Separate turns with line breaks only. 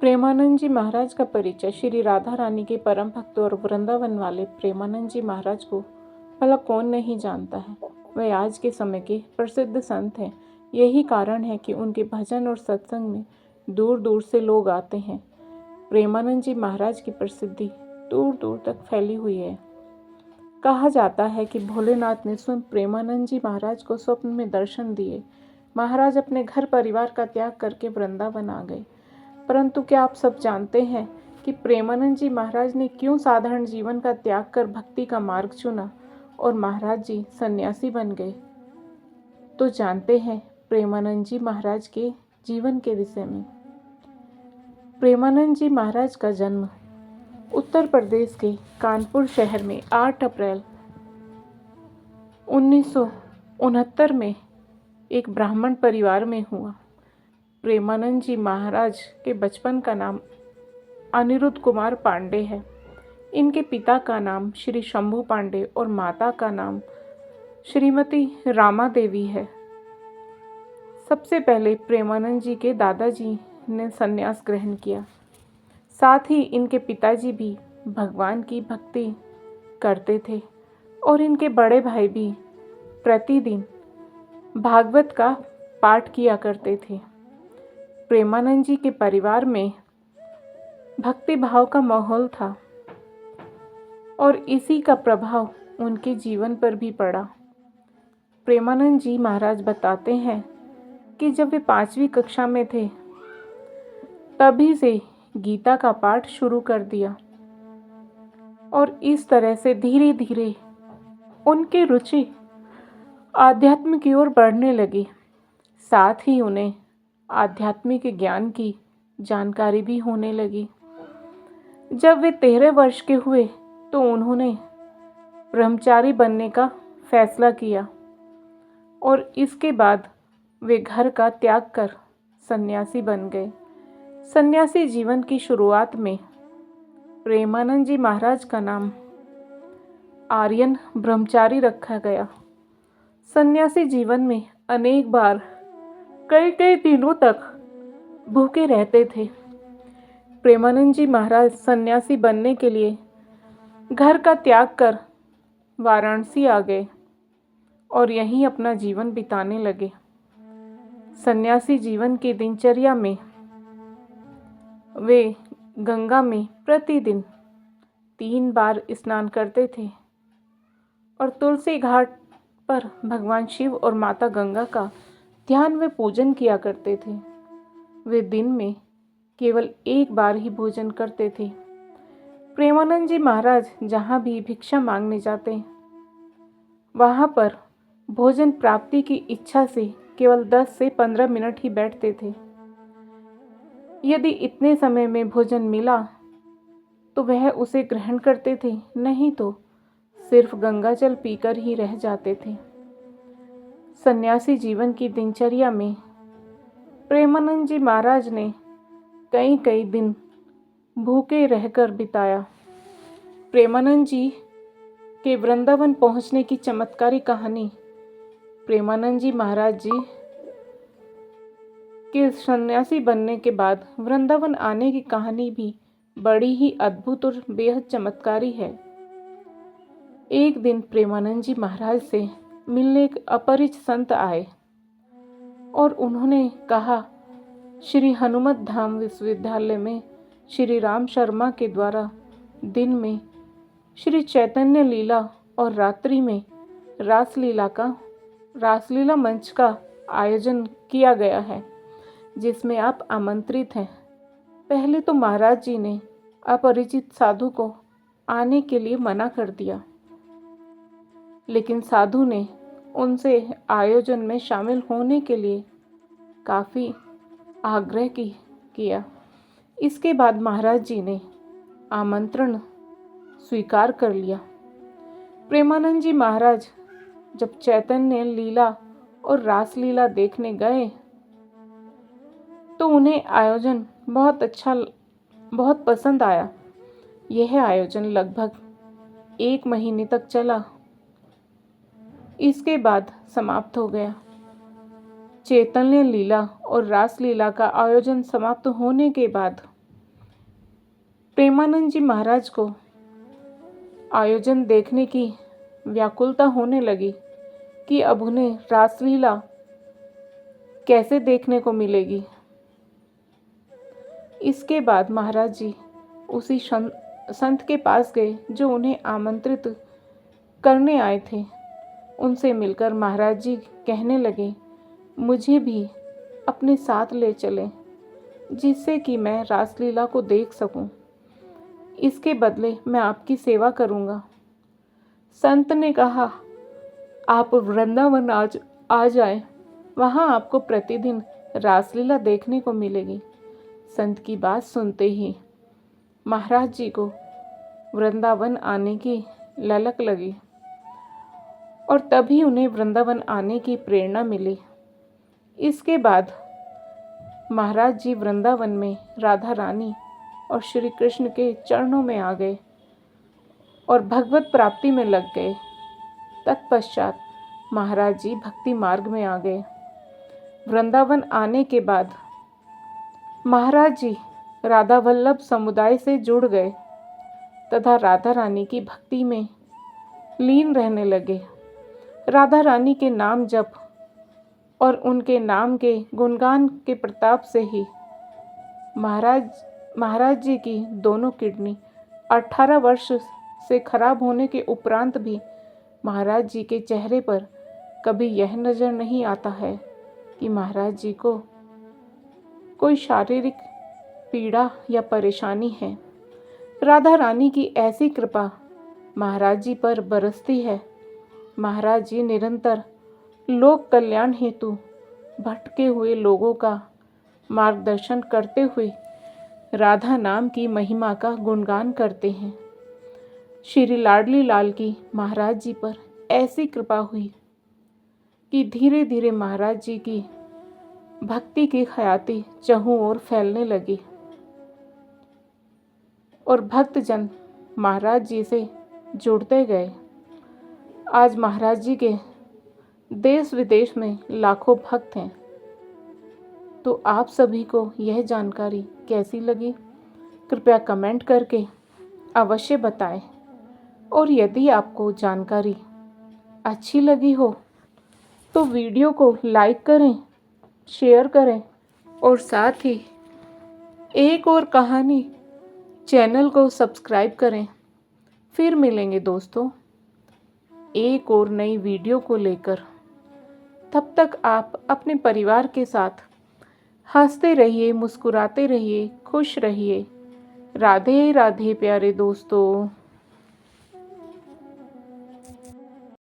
प्रेमानंद जी महाराज का परिचय। श्री राधा रानी के परम भक्त और वृंदावन वाले प्रेमानंद जी महाराज को भला कौन नहीं जानता है। वे आज के समय के प्रसिद्ध संत हैं। यही कारण है कि उनके भजन और सत्संग में दूर दूर से लोग आते हैं। प्रेमानंद जी महाराज की प्रसिद्धि दूर दूर तक फैली हुई है। कहा जाता है कि भोलेनाथ ने स्वयं प्रेमानंद जी महाराज को स्वप्न में दर्शन दिए। महाराज अपने घर परिवार का त्याग करके वृंदावन आ गए। परंतु क्या आप सब जानते हैं कि प्रेमानंद जी महाराज ने क्यों साधारण जीवन का त्याग कर भक्ति का मार्ग चुना और महाराज जी सन्यासी बन गए? तो जानते हैं प्रेमानंद जी महाराज के जीवन के विषय में। प्रेमानंद जी महाराज का जन्म उत्तर प्रदेश के कानपुर शहर में 8 अप्रैल 1969 में एक ब्राह्मण परिवार में हुआ। प्रेमानंद जी महाराज के बचपन का नाम अनिरुद्ध कुमार पांडे है। इनके पिता का नाम श्री शंभू पांडे और माता का नाम श्रीमती रामा देवी है। सबसे पहले प्रेमानंद जी के दादाजी ने संन्यास ग्रहण किया। साथ ही इनके पिताजी भी भगवान की भक्ति करते थे और इनके बड़े भाई भी प्रतिदिन भागवत का पाठ किया करते थे। प्रेमानंद जी के परिवार में भक्ति भाव का माहौल था और इसी का प्रभाव उनके जीवन पर भी पड़ा। प्रेमानंद जी महाराज बताते हैं कि जब वे 5वीं कक्षा में थे तभी से गीता का पाठ शुरू कर दिया और इस तरह से धीरे धीरे उनकी रुचि आध्यात्म की ओर बढ़ने लगी। साथ ही उन्हें आध्यात्मिक ज्ञान की जानकारी भी होने लगी। जब वे 13 वर्ष के हुए तो उन्होंने ब्रह्मचारी बनने का फैसला किया और इसके बाद वे घर का त्याग कर सन्यासी बन गए। सन्यासी जीवन की शुरुआत में प्रेमानंद जी महाराज का नाम आर्यन ब्रह्मचारी रखा गया। सन्यासी जीवन में अनेक बार कई दिनों तक भूखे रहते थे। प्रेमानंद जी महाराज सन्यासी बनने के लिए घर का त्याग कर वाराणसी आ गए और यहीं अपना जीवन बिताने लगे। सन्यासी जीवन की दिनचर्या में वे गंगा में प्रतिदिन 3 बार स्नान करते थे और तुलसी घाट पर भगवान शिव और माता गंगा का ध्यान व पूजन किया करते थे। वे दिन में केवल 1 बार ही भोजन करते थे। प्रेमानंद जी महाराज जहाँ भी भिक्षा मांगने जाते वहाँ पर भोजन प्राप्ति की इच्छा से केवल 10 से 15 मिनट ही बैठते थे। यदि इतने समय में भोजन मिला तो वह उसे ग्रहण करते थे, नहीं तो सिर्फ गंगा जल पीकर ही रह जाते थे। सन्यासी जीवन की दिनचर्या में प्रेमानंद जी महाराज ने कई दिन भूखे रहकर बिताया। प्रेमानंद जी के वृंदावन पहुंचने की चमत्कारी कहानी प्रेमानंद जी महाराज जी के सन्यासी बनने के बाद वृंदावन आने की कहानी भी बड़ी ही अद्भुत और बेहद चमत्कारी है। एक दिन प्रेमानंद जी महाराज से मिलने एक अपरिचित संत आए और उन्होंने कहा, श्री हनुमत धाम विश्वविद्यालय में श्री राम शर्मा के द्वारा दिन में श्री चैतन्य लीला और रात्रि में रासलीला मंच का आयोजन किया गया है, जिसमें आप आमंत्रित हैं। पहले तो महाराज जी ने अपरिचित साधु को आने के लिए मना कर दिया, लेकिन साधु ने उनसे आयोजन में शामिल होने के लिए काफ़ी आग्रह किया। इसके बाद महाराज जी ने आमंत्रण स्वीकार कर लिया। प्रेमानंद जी महाराज जब चैतन्य लीला और रासलीला देखने गए तो उन्हें आयोजन बहुत पसंद आया। यह आयोजन लगभग 1 महीने तक चला, इसके बाद समाप्त हो गया। चैतन्य लीला और रासलीला का आयोजन समाप्त होने के बाद प्रेमानंद जी महाराज को आयोजन देखने की व्याकुलता होने लगी कि अब उन्हें रासलीला कैसे देखने को मिलेगी। इसके बाद महाराज जी उसी संत के पास गए जो उन्हें आमंत्रित करने आए थे। उनसे मिलकर महाराज जी कहने लगे, मुझे भी अपने साथ ले चलें जिससे कि मैं रासलीला को देख सकूं। इसके बदले मैं आपकी सेवा करूंगा। संत ने कहा, आप वृंदावन आ जाएं, वहां आपको प्रतिदिन रासलीला देखने को मिलेगी। संत की बात सुनते ही महाराज जी को वृंदावन आने की ललक लगी और तभी उन्हें वृंदावन आने की प्रेरणा मिली। इसके बाद महाराज जी वृंदावन में राधा रानी और श्री कृष्ण के चरणों में आ गए और भगवत प्राप्ति में लग गए। तत्पश्चात महाराज जी भक्ति मार्ग में आ गए। वृंदावन आने के बाद महाराज जी राधा वल्लभ समुदाय से जुड़ गए तथा राधा रानी की भक्ति में लीन रहने लगे। राधा रानी के नाम जप और उनके नाम के गुणगान के प्रताप से ही महाराज जी की दोनों किडनी 18 वर्ष से खराब होने के उपरांत भी महाराज जी के चेहरे पर कभी यह नज़र नहीं आता है कि महाराज जी को कोई शारीरिक पीड़ा या परेशानी है। राधा रानी की ऐसी कृपा महाराज जी पर बरसती है। महाराज जी निरंतर लोक कल्याण हेतु भटके हुए लोगों का मार्गदर्शन करते हुए राधा नाम की महिमा का गुणगान करते हैं। श्री लाडली लाल की महाराज जी पर ऐसी कृपा हुई कि धीरे धीरे महाराज जी की भक्ति की ख्याति चहुं ओर फैलने लगी और भक्तजन महाराज जी से जुड़ते गए। आज महाराज जी के देश विदेश में लाखों भक्त हैं। तो आप सभी को यह जानकारी कैसी लगी, कृपया कमेंट करके अवश्य बताएं। और यदि आपको जानकारी अच्छी लगी हो तो वीडियो को लाइक करें, शेयर करें और साथ ही एक और कहानी चैनल को सब्सक्राइब करें। फिर मिलेंगे दोस्तों एक और नई वीडियो को लेकर। तब तक आप अपने परिवार के साथ हंसते रहिए, मुस्कुराते रहिए, खुश रहिए। राधे राधे प्यारे दोस्तों।